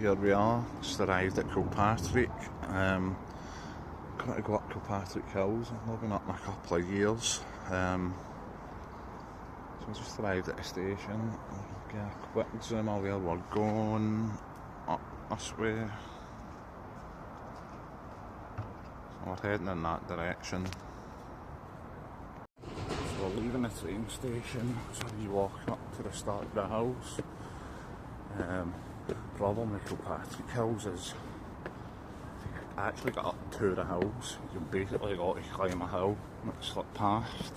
Here we are, just arrived at Kilpatrick. Going to go up Kilpatrick Hills. I've not been up in a couple of years. So I just arrived at the station. I'll get a quick zoom of where we're going. Up this way. So we're heading in that direction. So we're leaving the train station. So we walk up to the start of the house. Problem with Kilpatrick Hills is you actually got up to the hills. You basically got to climb a hill and it's slipped past.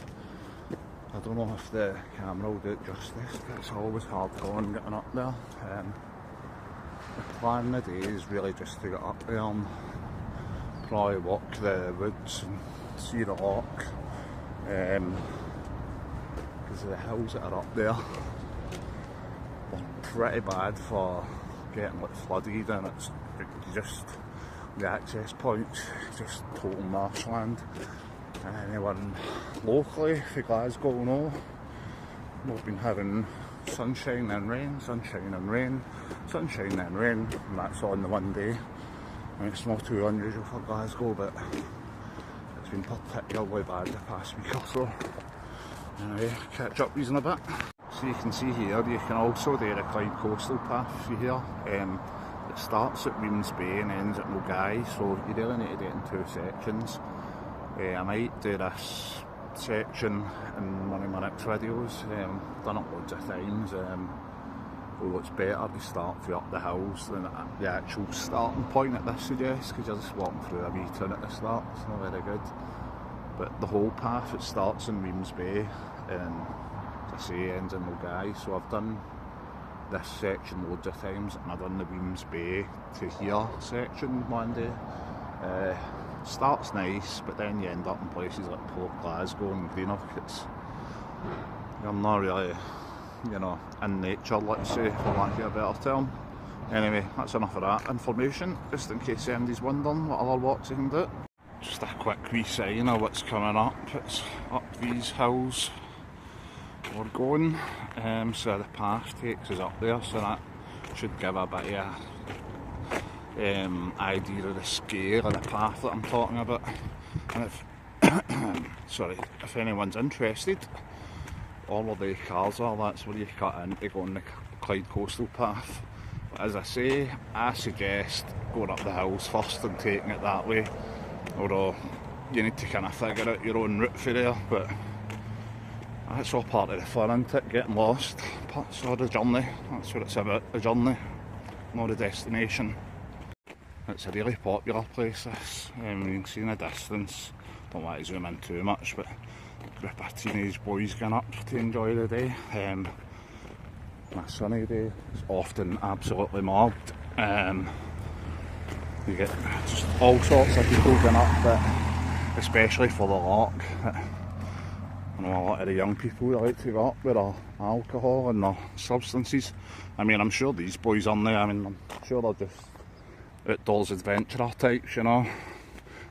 I don't know if the camera will do it justice, but it's always hard going getting up there. The plan today is really just to get up there and probably walk the woods and see the loch. Because the hills that are up there are pretty bad for getting flooded, and it's just the access points, just total marshland. Anyone locally for Glasgow know, we've been having sunshine and rain, sunshine and rain, sunshine and rain, and that's on the one day. I mean, it's not too unusual for Glasgow, but it's been particularly bad the past week or so. Anyway, catch up with you in a bit. So you can see here, you can also do the Clyde coastal path here. It starts at Weems Bay and ends at Mulgai, so you really need to do it in two sections. I might do this section in one of my next videos. Done it loads of times. Although it's better to start from up the hills than at the actual starting point at this suggests, because you're just walking through a wee town at the start. It's not very good. But the whole path, it starts in Weems Bay and I say ends in Mulgai, so I've done this section loads of times, and I've done the Weems Bay to here section one day. Starts nice, but then you end up in places like Port Glasgow and Greenock. You're not really, you know, in nature, let's say, for lack of a better term. Anyway, that's enough of that information, just in case anybody's wondering what other walks you can do. Just a quick wee sign of what's coming up. It's up these hills we're going, so the path takes us up there, so that should give a bit of idea of the scale of the path that I'm talking about. And if if anyone's interested, all of the cars are, that's where you cut in to go on the Clyde coastal path. But as I say, I suggest going up the hills first and taking it that way, although you need to kind of figure out your own route for there, but that's all part of the fun, isn't it? Getting lost. Parts of the journey. That's what it's about, the journey, not the destination. It's a really popular place, this. You can see in the distance, don't want to zoom in too much, but a group of teenage boys going up to enjoy the day. On a sunny day, it's often absolutely mobbed. You get just all sorts of people going up, but especially for the loch. I know a lot of the young people that like to go up with their alcohol and their substances. I mean, I'm sure these boys on there, I mean, I'm sure they're just outdoors adventurer types, you know. I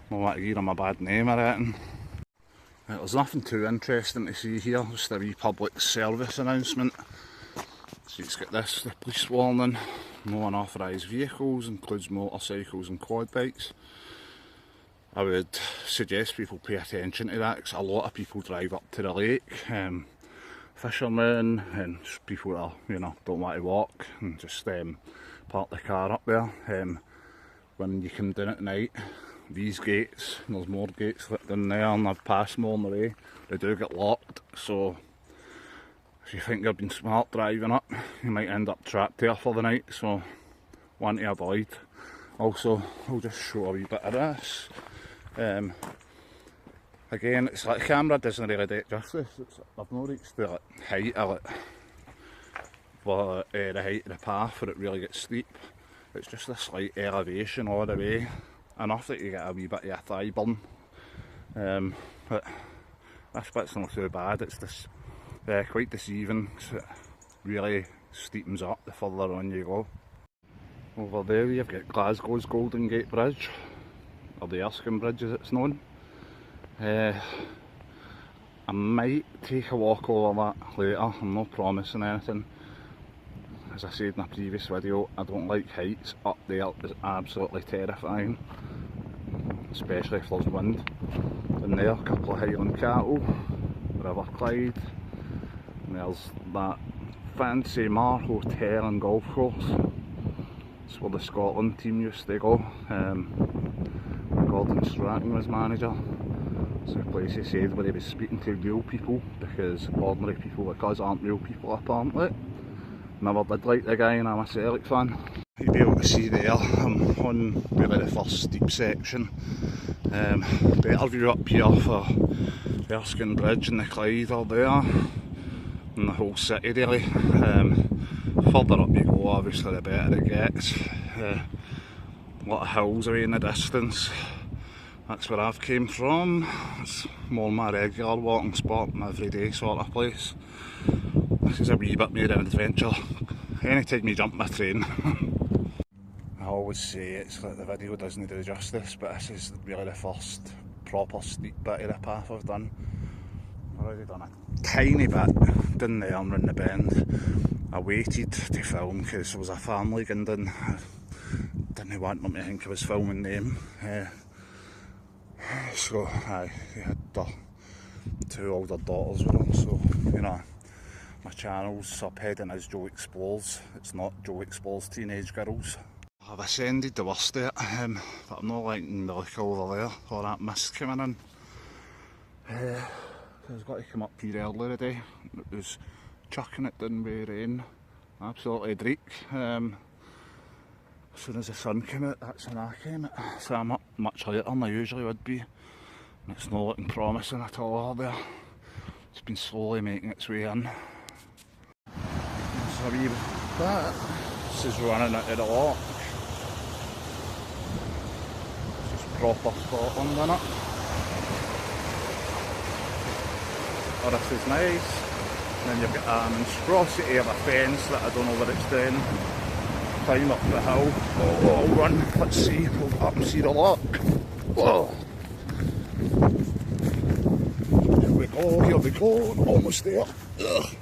don't want to give them a bad name or anything. Right, there's nothing too interesting to see here, just a wee public service announcement. So it's got this, the police warning, no unauthorised vehicles, includes motorcycles and quad bikes. I would suggest people pay attention to that, because a lot of people drive up to the lake, fishermen and people that, you know, don't want to walk and just park the car up there. When you come down at night, these gates, and there's more gates down there, and I've passed more on the way, they do get locked, so if you think you've been smart driving up, you might end up trapped there for the night, so one to avoid. Also, I'll just show a wee bit of this. Again, it's like the camera doesn't really do it justice. I've not reached the height of it, but the height of the path where it really gets steep. It's just a slight elevation all the way, enough that you get a wee bit of a thigh burn. But this bit's not too bad. It's just quite deceiving, because it really steepens up the further on you go. Over there you've got Glasgow's Golden Gate Bridge, or the Erskine Bridge as it's known. I might take a walk over that later, I'm not promising anything. as I said in a previous video, I don't like heights. Up there is absolutely terrifying, especially if there's wind. And there, a couple of Highland cattle, River Clyde, and there's that fancy Mar Hotel and golf course. It's where the Scotland team used to go. Gordon Strachan was manager. It's a place he said where he was speaking to real people, because ordinary people like us aren't real people apparently. Never did like the guy, and I'm a Celtic fan. You'll be able to see there, I'm on really the first steep section. Better view up here for Erskine Bridge and the Clyde are there, and the whole city really. Further up you go, obviously the better it gets. A lot of hills away in the distance. That's where I've came from. It's more my regular walking spot, my everyday sort of place. This is a wee bit more of an adventure. Anytime you jump my train. I always say it's like the video doesn't do justice, but this is really the first proper steep bit of the path I've done. I've already done a tiny bit down there and round the bend. I waited to film because there was a family going down. I didn't want them to think I was filming them. So they had their two older daughters with them, so you know, my channel's subheading is Joe Explores. It's not Joe Explores Teenage Girls. I've ascended the worst of it, but I'm not liking the look over there, all that mist coming in. I was got to come up here earlier today. It was chucking it down with rain, absolutely dreak. As soon as the sun came out, that's when I came out. So I'm up much later than I usually would be. And it's not looking promising at all out there. It's been slowly making its way in. There's a wee bit. This is running into the lock. This is proper Scotland, isn't it? Oh, this is nice. And then you've got a monstrosity of a fence that I don't know what it's doing. Climb up the hill. Oh, run. Let's see. We'll go up and see the lock. Whoa. Here we go, here we go. Almost there. Ugh.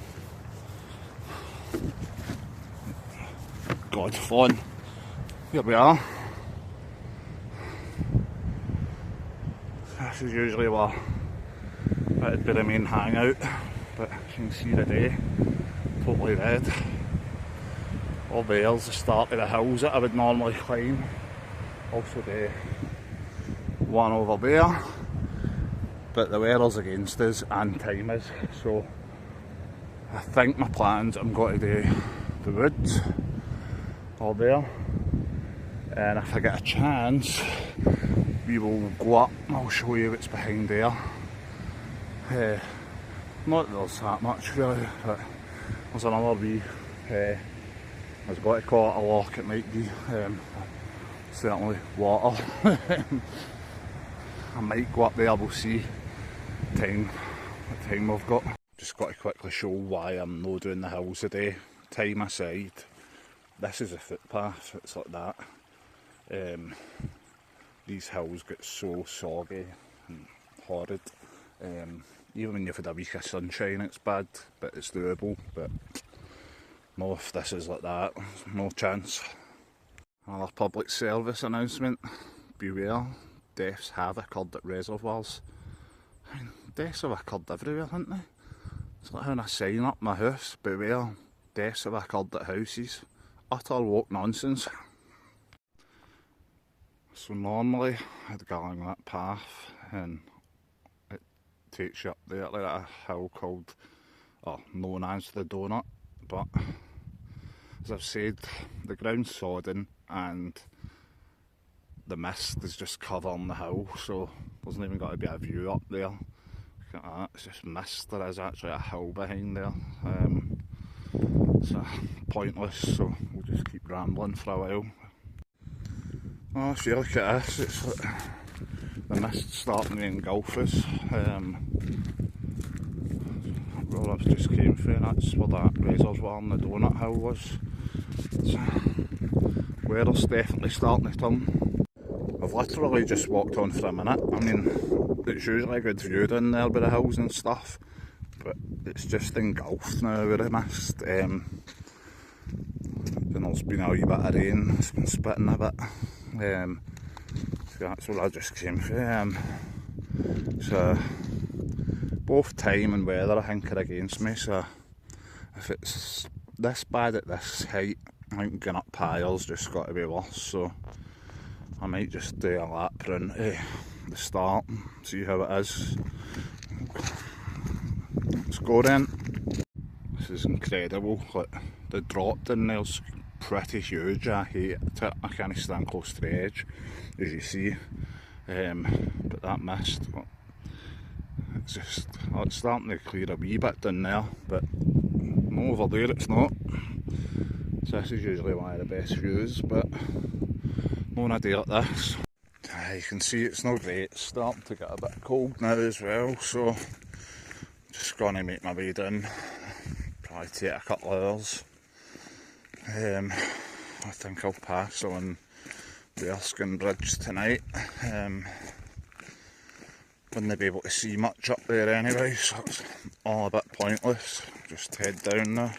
God, fun. Here we are. This is usually where it'd be the main hangout, but you can see the day. Totally red. Over there's the start of the hills that I would normally climb. Also the one over there. But the weather's against us and time is, so I think my plans, I'm going to do the woods all there, and if I get a chance we will go up and I'll show you what's behind there. Not that there's that much really, but there's another wee I was going to call it a lock, it might be, certainly water. I might go up there, we'll see what time we've got. Just got to quickly show why I'm not doing the hills today. Time aside, this is a footpath, it's like that. These hills get so soggy and horrid. Even when you've had a week of sunshine it's bad, but it's doable. But no, if this is like that, no chance. Another public service announcement. Beware, deaths have occurred at reservoirs. I mean, deaths have occurred everywhere, haven't they? It's like having a sign up my house. Beware, deaths have occurred at houses. Utter woke nonsense. So normally I'd go along that path and it takes you up there like a hill called, or known as the Donut. But as I've said, the ground's sodden and the mist is just covering the hill, so there's not even got to be a view up there. Look at that, it's just mist. There is actually a hill behind there. So pointless, so we'll just keep rambling for a while. Oh, if you look at this, it's like the mist's starting to engulf us. Where I've just came from, that's where that reservoir on the Donut Hill was. So, weather's definitely starting to turn. I've literally just walked on for a minute. I mean, it's usually a good view down there by the hills and stuff, but it's just engulfed now with the mist. Then there's been a wee bit of rain, it's been spitting a bit. So that's where I just came from. So both time and weather I think are against me, so if it's this bad at this height, I think going up piles just got to be worse, so I might just do a lap round to the start and see how it is. Let's go then. This is incredible, like the drop down there's pretty huge. I hate it, I can't stand close to the edge as you see, but that mist, it's just, oh, it's starting to clear a wee bit down there, but no, over there it's not. So this is usually one of the best views, but not on a day like this. You can see it's not great, it's starting to get a bit cold now as well, so just going to make my way down, probably take a couple of hours. I think I'll pass on the Erskine Bridge tonight. Wouldn't be able to see much up there anyway, so it's all a bit pointless. Just head down there.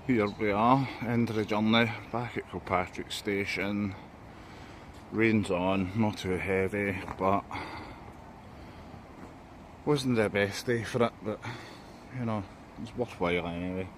Here we are, end of the journey, back at Kilpatrick station. Rain's on, not too heavy, but wasn't the best day for it, but you know, it's worthwhile anyway.